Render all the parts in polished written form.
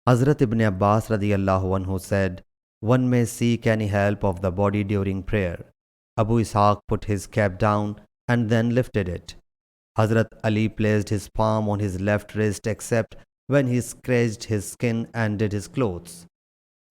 Hazrat Ibn Abbas radiyallahu anhu said, one may seek any help of the body during prayer. Abu Ishaq put his cap down and then lifted it. Hazrat Ali placed his palm on his left wrist except when he scratched his skin and did his clothes.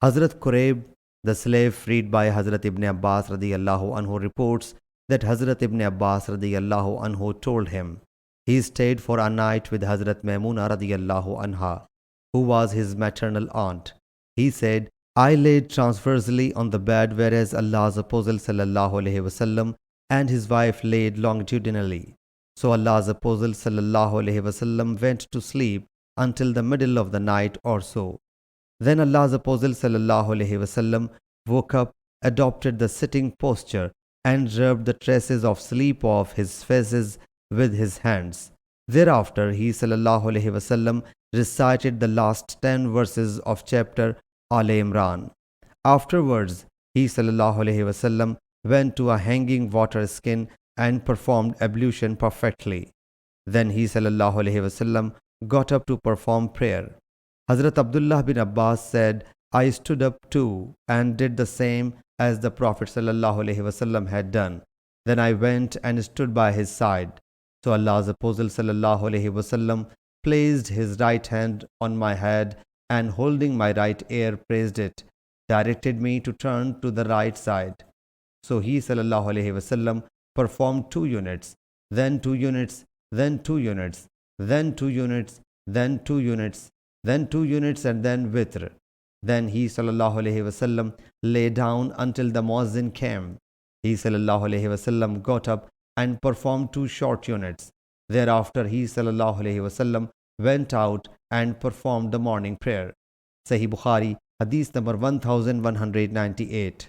Hazrat Qurayb, the slave freed by Hazrat Ibn Abbas radiyallahu anhu, reports that Hazrat Ibn Abbas radiyallahu anhu told him he stayed for a night with Hazrat Maimuna radiyallahu anha, who was his maternal aunt. He said, I laid transversely on the bed, whereas Allah's Apostle sallallahu alaihi wasallam and his wife laid longitudinally. So Allah's Apostle sallallahu alaihi wasallam went to sleep until the middle of the night or so. Then Allah's Apostle sallallahu alaihi wasallam woke up, adopted the sitting posture, and rubbed the traces of sleep off his faces with his hands. Thereafter, he sallallahu alaihi wasallam recited the last 10 verses of chapter Al Imran. Afterwards, he sallallahu alaihi wasallam went to a hanging water skin and performed ablution perfectly. Then he sallallahu alaihi wasallam got up to perform prayer. Hazrat Abdullah bin Abbas said, I stood up too and did the same as the Prophet sallallahu alaihi wasallam had done. Then I went and stood by his side. So Allah's Apostle sallallahu alaihi wasallam placed his right hand on my head and holding my right ear praised it, directed me to turn to the right side. So he sallallahu alaihi wasallam performed 2 units, then 2 units, then 2 units, then 2 units, then 2 units, then 2 units, and then witr. Then he sallallahu alaihi wasallam lay down until the muazzin came. He sallallahu alaihi wasallam got up and performed 2 short units. Thereafter he sallallahu alaihi wasallam went out and performed the morning prayer. Sahih Bukhari, Hadith number 1198.